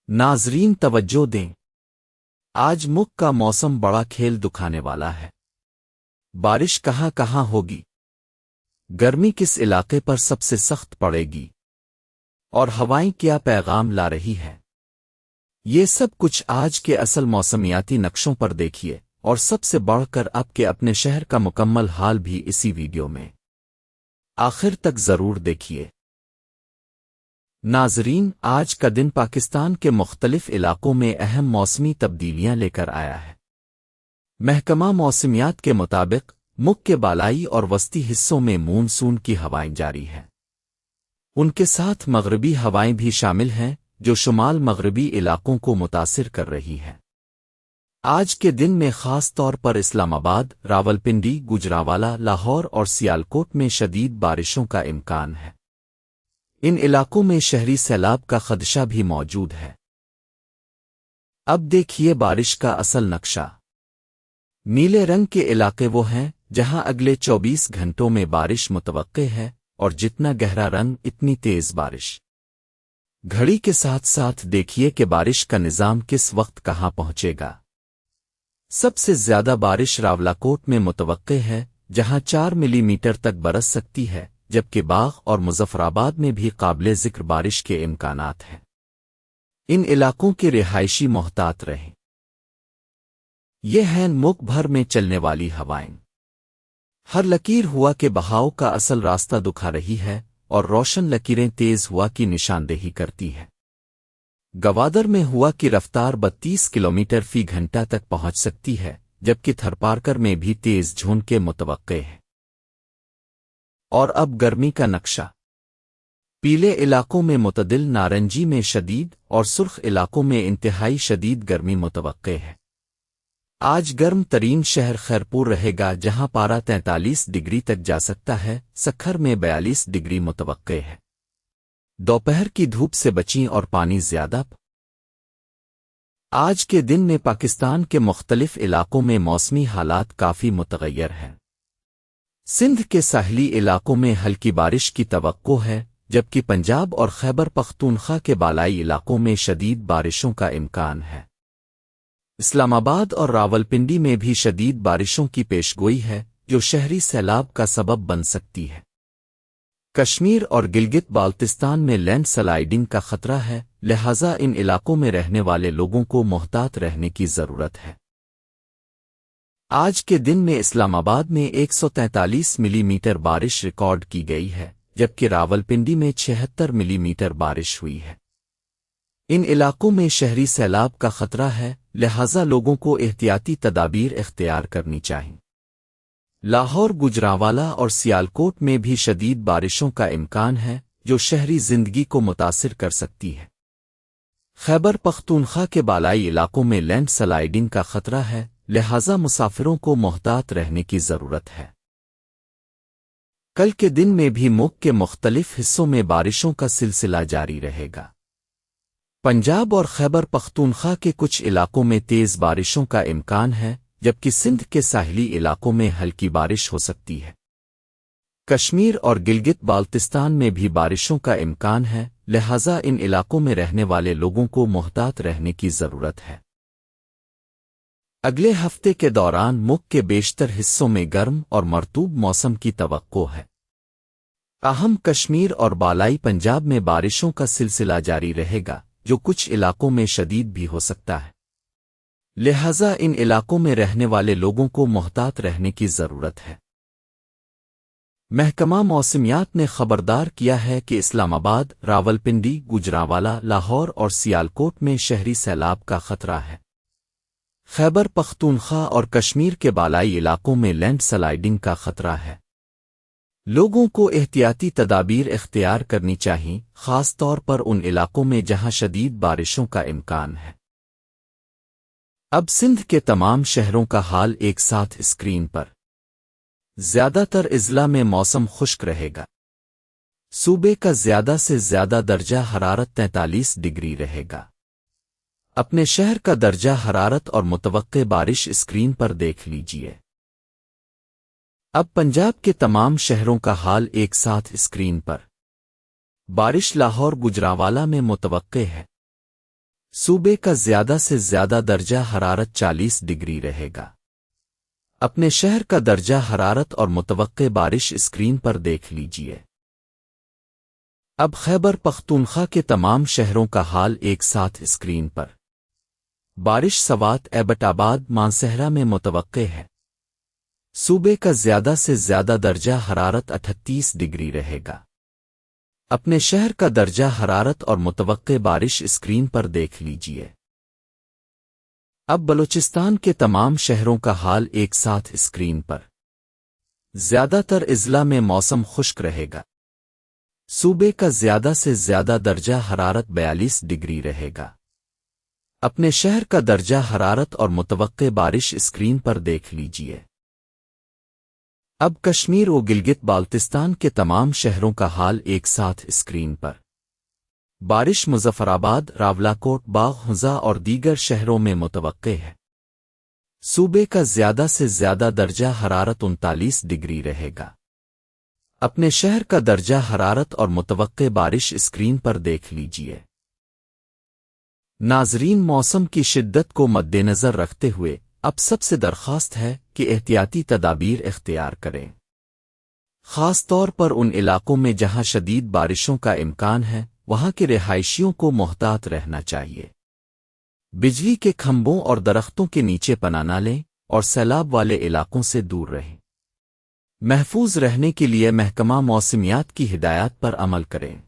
ناظرین توجہ دیں، آج ملک کا موسم بڑا کھیل دکھانے والا ہے۔ بارش کہاں کہاں ہوگی، گرمی کس علاقے پر سب سے سخت پڑے گی، اور ہوائیں کیا پیغام لا رہی ہے، یہ سب کچھ آج کے اصل موسمیاتی نقشوں پر دیکھیے، اور سب سے بڑھ کر آپ کے اپنے شہر کا مکمل حال بھی اسی ویڈیو میں آخر تک ضرور دیکھیے۔ ناظرین، آج کا دن پاکستان کے مختلف علاقوں میں اہم موسمی تبدیلیاں لے کر آیا ہے۔ محکمہ موسمیات کے مطابق ملک کے بالائی اور وسطی حصوں میں مونسون کی ہوائیں جاری ہیں۔ ان کے ساتھ مغربی ہوائیں بھی شامل ہیں جو شمال مغربی علاقوں کو متاثر کر رہی ہیں۔ آج کے دن میں خاص طور پر اسلام آباد، راولپنڈی، گوجرانوالہ، لاہور اور سیالکوٹ میں شدید بارشوں کا امکان ہے۔ ان علاقوں میں شہری سیلاب کا خدشہ بھی موجود ہے۔ اب دیکھیے بارش کا اصل نقشہ۔ نیلے رنگ کے علاقے وہ ہیں جہاں اگلے 24 گھنٹوں میں بارش متوقع ہے، اور جتنا گہرا رنگ اتنی تیز بارش۔ گھڑی کے ساتھ ساتھ دیکھیے کہ بارش کا نظام کس وقت کہاں پہنچے گا۔ سب سے زیادہ بارش راولاکوٹ میں متوقع ہے جہاں 4 ملی میٹر تک برس سکتی ہے، جبکہ باغ اور مظفرآباد میں بھی قابل ذکر بارش کے امکانات ہیں۔ ان علاقوں کے رہائشی محتاط رہیں۔ یہ ہیں ملک بھر میں چلنے والی ہوائیں۔ ہر لکیر ہوا کے بہاؤ کا اصل راستہ دکھا رہی ہے، اور روشن لکیریں تیز ہوا کی نشاندہی کرتی ہیں۔ گوادر میں ہوا کی رفتار 32 کلومیٹر فی گھنٹہ تک پہنچ سکتی ہے، جبکہ تھرپارکر میں بھی تیز جھونکے متوقع ہیں۔ اور اب گرمی کا نقشہ۔ پیلے علاقوں میں معتدل، نارنجی میں شدید، اور سرخ علاقوں میں انتہائی شدید گرمی متوقع ہے۔ آج گرم ترین شہر خیرپور رہے گا جہاں پارہ 43 ڈگری تک جا سکتا ہے، سکھر میں 42 ڈگری متوقع ہے۔ دوپہر کی دھوپ سے بچیں اور پانی زیادہ۔ آج کے دن میں پاکستان کے مختلف علاقوں میں موسمی حالات کافی متغیر ہیں۔ سندھ کے ساحلی علاقوں میں ہلکی بارش کی توقع ہے، جبکہ پنجاب اور خیبر پختونخوا کے بالائی علاقوں میں شدید بارشوں کا امکان ہے۔ اسلام آباد اور راولپنڈی میں بھی شدید بارشوں کی پیشگوئی ہے جو شہری سیلاب کا سبب بن سکتی ہے۔ کشمیر اور گلگت بالتستان میں لینڈ سلائیڈنگ کا خطرہ ہے، لہٰذا ان علاقوں میں رہنے والے لوگوں کو محتاط رہنے کی ضرورت ہے۔ آج کے دن میں اسلام آباد میں 143 ملی میٹر بارش ریکارڈ کی گئی ہے، جبکہ راولپنڈی میں 76 ملی میٹر بارش ہوئی ہے۔ ان علاقوں میں شہری سیلاب کا خطرہ ہے، لہٰذا لوگوں کو احتیاطی تدابیر اختیار کرنی چاہیے۔ لاہور، گوجرانوالہ اور سیالکوٹ میں بھی شدید بارشوں کا امکان ہے جو شہری زندگی کو متاثر کر سکتی ہے۔ خیبر پختونخوا کے بالائی علاقوں میں لینڈ سلائیڈنگ کا خطرہ ہے، لہٰذا مسافروں کو محتاط رہنے کی ضرورت ہے۔ کل کے دن میں بھی ملک کے مختلف حصوں میں بارشوں کا سلسلہ جاری رہے گا۔ پنجاب اور خیبر پختونخوا کے کچھ علاقوں میں تیز بارشوں کا امکان ہے، جبکہ سندھ کے ساحلی علاقوں میں ہلکی بارش ہو سکتی ہے۔ کشمیر اور گلگت بالتستان میں بھی بارشوں کا امکان ہے، لہٰذا ان علاقوں میں رہنے والے لوگوں کو محتاط رہنے کی ضرورت ہے۔ اگلے ہفتے کے دوران ملک کے بیشتر حصوں میں گرم اور مرطوب موسم کی توقع ہے۔ تاہم کشمیر اور بالائی پنجاب میں بارشوں کا سلسلہ جاری رہے گا جو کچھ علاقوں میں شدید بھی ہو سکتا ہے، لہٰذا ان علاقوں میں رہنے والے لوگوں کو محتاط رہنے کی ضرورت ہے۔ محکمہ موسمیات نے خبردار کیا ہے کہ اسلام آباد، راولپنڈی، گوجرانوالہ، لاہور اور سیالکوٹ میں شہری سیلاب کا خطرہ ہے۔ خیبر پختونخوا اور کشمیر کے بالائی علاقوں میں لینڈ سلائیڈنگ کا خطرہ ہے۔ لوگوں کو احتیاطی تدابیر اختیار کرنی چاہیے، خاص طور پر ان علاقوں میں جہاں شدید بارشوں کا امکان ہے۔ اب سندھ کے تمام شہروں کا حال ایک ساتھ اسکرین پر۔ زیادہ تر اضلاع میں موسم خشک رہے گا۔ صوبے کا زیادہ سے زیادہ درجہ حرارت 43 ڈگری رہے گا۔ اپنے شہر کا درجہ حرارت اور متوقع بارش اسکرین پر دیکھ لیجیے۔ اب پنجاب کے تمام شہروں کا حال ایک ساتھ اسکرین پر۔ بارش لاہور، گوجرانوالہ میں متوقع ہے۔ صوبے کا زیادہ سے زیادہ درجہ حرارت 40 ڈگری رہے گا۔ اپنے شہر کا درجہ حرارت اور متوقع بارش اسکرین پر دیکھ لیجیے۔ اب خیبر پختونخوا کے تمام شہروں کا حال ایک ساتھ اسکرین پر۔ بارش سوات ایبٹ آباد مانسہرہ میں متوقع ہے۔ صوبے کا زیادہ سے زیادہ درجہ حرارت 38 ڈگری رہے گا۔ اپنے شہر کا درجہ حرارت اور متوقع بارش اسکرین پر دیکھ لیجیے۔ اب بلوچستان کے تمام شہروں کا حال ایک ساتھ اسکرین پر۔ زیادہ تر اضلاع میں موسم خشک رہے گا۔ صوبے کا زیادہ سے زیادہ درجہ حرارت 42 ڈگری رہے گا۔ اپنے شہر کا درجہ حرارت اور متوقع بارش اسکرین پر دیکھ لیجیے۔ اب کشمیر و گلگت بالتستان کے تمام شہروں کا حال ایک ساتھ اسکرین پر۔ بارش مظفرآباد، راولاکوٹ، باغ ہنزا اور دیگر شہروں میں متوقع ہے۔ صوبے کا زیادہ سے زیادہ درجہ حرارت 39 ڈگری رہے گا۔ اپنے شہر کا درجہ حرارت اور متوقع بارش اسکرین پر دیکھ لیجیے۔ ناظرین، موسم کی شدت کو مد نظر رکھتے ہوئے اب سب سے درخواست ہے کہ احتیاطی تدابیر اختیار کریں، خاص طور پر ان علاقوں میں جہاں شدید بارشوں کا امکان ہے، وہاں کے رہائشیوں کو محتاط رہنا چاہیے۔ بجلی کے کھمبوں اور درختوں کے نیچے پناہ نہ لیں اور سیلاب والے علاقوں سے دور رہیں۔ محفوظ رہنے کے لیے محکمہ موسمیات کی ہدایات پر عمل کریں۔